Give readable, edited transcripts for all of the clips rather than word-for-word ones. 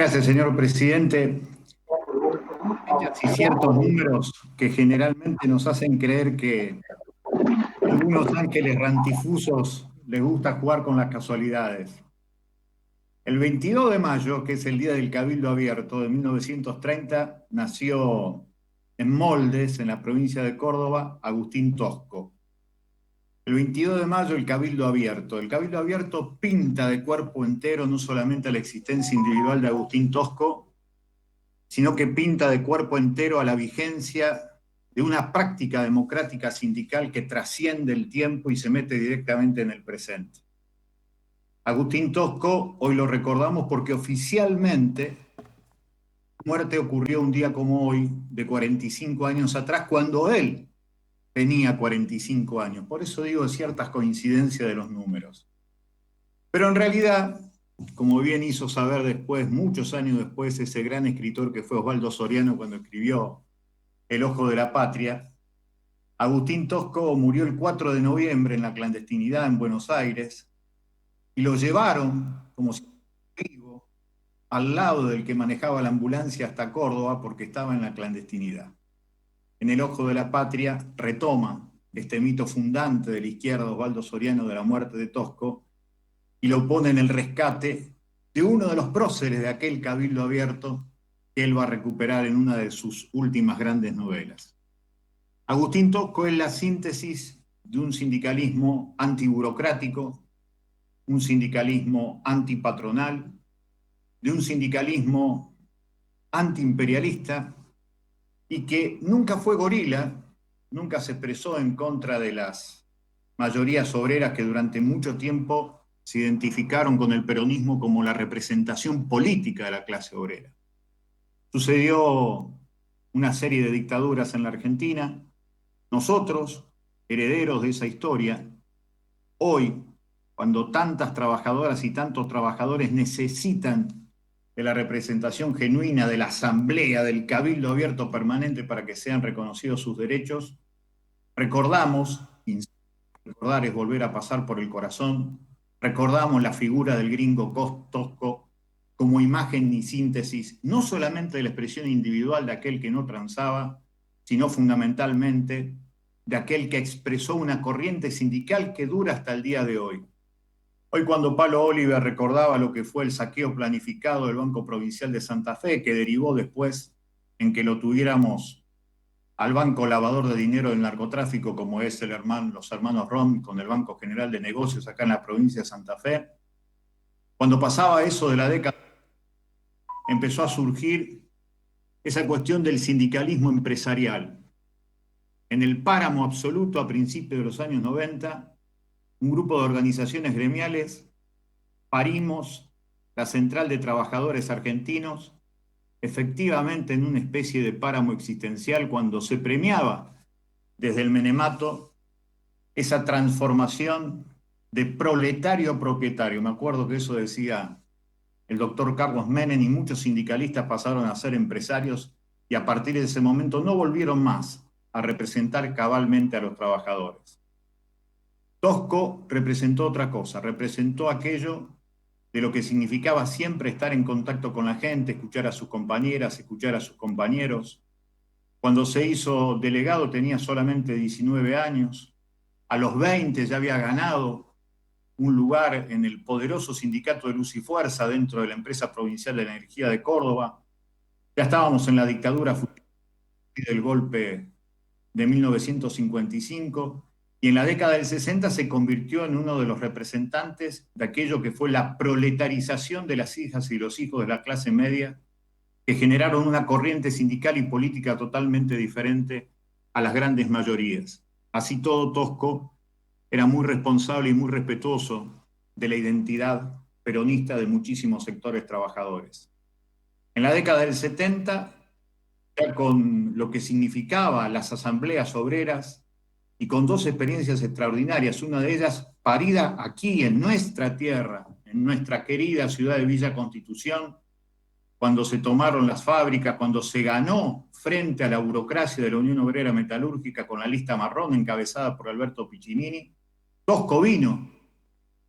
Gracias, señor presidente. Fechas y ciertos números que generalmente nos hacen creer que a algunos ángeles rantifusos les gusta jugar con las casualidades. El 22 de mayo, que es el Día del Cabildo Abierto de 1930, nació en Moldes, en la provincia de Córdoba, Agustín Tosco. El 22 de mayo, el Cabildo Abierto. El Cabildo Abierto pinta de cuerpo entero no solamente la existencia individual de Agustín Tosco, sino que pinta de cuerpo entero a la vigencia de una práctica democrática sindical que trasciende el tiempo y se mete directamente en el presente. Agustín Tosco, hoy lo recordamos porque oficialmente su muerte ocurrió un día como hoy, de 45 años atrás, cuando él tenía 45 años. Por eso digo ciertas coincidencias de los números. Pero en realidad, como bien hizo saber después, muchos años después, ese gran escritor que fue Osvaldo Soriano cuando escribió El Ojo de la Patria, Agustín Tosco murió el 4 de noviembre en la clandestinidad en Buenos Aires y lo llevaron como si vivo al lado del que manejaba la ambulancia hasta Córdoba porque estaba en la clandestinidad. En El Ojo de la Patria retoma este mito fundante de la izquierda, Osvaldo Soriano, de la muerte de Tosco, y lo pone en el rescate de uno de los próceres de aquel Cabildo Abierto que él va a recuperar en una de sus últimas grandes novelas. Agustín Tosco es la síntesis de un sindicalismo antiburocrático, un sindicalismo antipatronal, de un sindicalismo antiimperialista y que nunca fue gorila, nunca se expresó en contra de las mayorías obreras que durante mucho tiempo se identificaron con el peronismo como la representación política de la clase obrera. Sucedió una serie de dictaduras en la Argentina. Nosotros, herederos de esa historia, hoy, cuando tantas trabajadoras y tantos trabajadores necesitan de la representación genuina, de la asamblea, del cabildo abierto permanente para que sean reconocidos sus derechos, recordamos, recordar es volver a pasar por el corazón, recordamos la figura del gringo Tosco como imagen y síntesis, no solamente de la expresión individual de aquel que no transaba, sino fundamentalmente de aquel que expresó una corriente sindical que dura hasta el día de hoy. Hoy cuando Palo Oliver recordaba lo que fue el saqueo planificado del Banco Provincial de Santa Fe, que derivó después en que lo tuviéramos al banco lavador de dinero del narcotráfico, como es los hermanos Rom con el Banco General de Negocios acá en la provincia de Santa Fe, cuando pasaba eso de la década, empezó a surgir esa cuestión del sindicalismo empresarial. En el páramo absoluto a principios de los años 90, un grupo de organizaciones gremiales parimos la Central de Trabajadores Argentinos, efectivamente en una especie de páramo existencial cuando se premiaba desde el menemato esa transformación de proletario a propietario. Me acuerdo que eso decía el doctor Carlos Menem y muchos sindicalistas pasaron a ser empresarios y a partir de ese momento no volvieron más a representar cabalmente a los trabajadores. Tosco representó otra cosa, representó aquello de lo que significaba siempre estar en contacto con la gente, escuchar a sus compañeras, escuchar a sus compañeros. Cuando se hizo delegado tenía solamente 19 años, a los 20 ya había ganado un lugar en el poderoso sindicato de Luz y Fuerza dentro de la empresa provincial de la energía de Córdoba. Ya estábamos en la dictadura del golpe de 1955 y en la década del 60 se convirtió en uno de los representantes de aquello que fue la proletarización de las hijas y los hijos de la clase media, que generaron una corriente sindical y política totalmente diferente a las grandes mayorías. Así todo, Tosco era muy responsable y muy respetuoso de la identidad peronista de muchísimos sectores trabajadores. En la década del 70, ya con lo que significaba las asambleas obreras y con dos experiencias extraordinarias, una de ellas parida aquí en nuestra tierra, en nuestra querida ciudad de Villa Constitución, cuando se tomaron las fábricas, cuando se ganó frente a la burocracia de la Unión Obrera Metalúrgica con la lista marrón encabezada por Alberto Piccinini. Tosco vino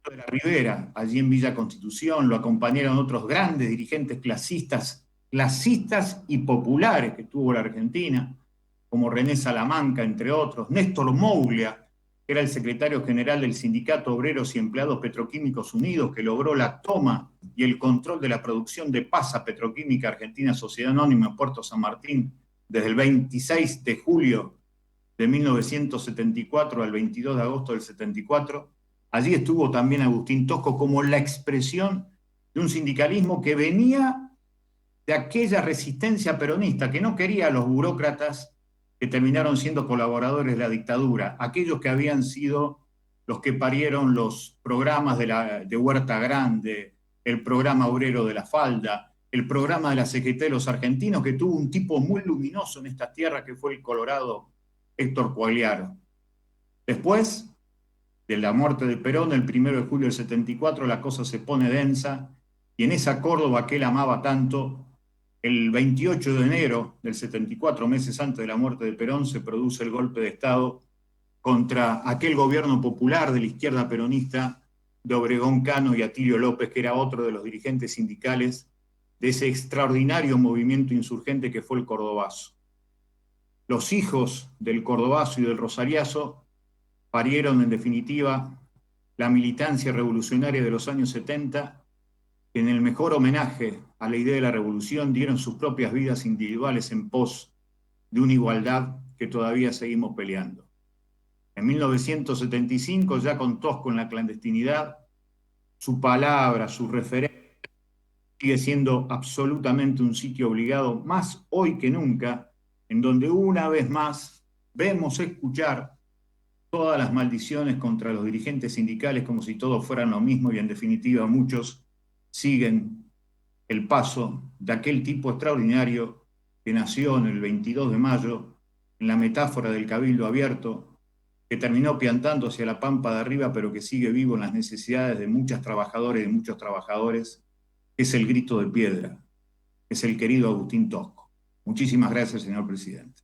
de la Ribera, allí en Villa Constitución, lo acompañaron otros grandes dirigentes clasistas y populares que tuvo la Argentina, como René Salamanca, entre otros, Néstor Moglia, que era el secretario general del Sindicato Obreros y Empleados Petroquímicos Unidos, que logró la toma y el control de la producción de pasa petroquímica Argentina Sociedad Anónima en Puerto San Martín desde el 26 de julio de 1974 al 22 de agosto del 74. Allí estuvo también Agustín Tosco como la expresión de un sindicalismo que venía de aquella resistencia peronista, que no quería a los burócratas que terminaron siendo colaboradores de la dictadura, aquellos que habían sido los que parieron los programas de Huerta Grande, el programa obrero de la falda, el programa de la CGT de los argentinos, que tuvo un tipo muy luminoso en esta tierra, que fue el colorado Héctor Quagliaro. Después de la muerte de Perón, el 1 de julio del 74, la cosa se pone densa, y en esa Córdoba que él amaba tanto, el 28 de enero del 74, meses antes de la muerte de Perón, se produce el golpe de Estado contra aquel gobierno popular de la izquierda peronista de Obregón Cano y Atilio López, que era otro de los dirigentes sindicales de ese extraordinario movimiento insurgente que fue el Cordobazo. Los hijos del Cordobazo y del Rosariazo parieron, en definitiva, la militancia revolucionaria de los años 70, que en el mejor homenaje a la idea de la revolución dieron sus propias vidas individuales en pos de una igualdad que todavía seguimos peleando. En 1975, ya con Tosco en la clandestinidad, su palabra, su referencia, sigue siendo absolutamente un sitio obligado, más hoy que nunca, en donde una vez más vemos escuchar todas las maldiciones contra los dirigentes sindicales como si todos fueran lo mismo, y en definitiva muchos siguen el paso de aquel tipo extraordinario que nació en el 22 de mayo en la metáfora del cabildo abierto, que terminó piantando hacia la pampa de arriba, pero que sigue vivo en las necesidades de muchas trabajadoras y de muchos trabajadores, que es el grito de piedra, que es el querido Agustín Tosco. Muchísimas gracias, señor presidente.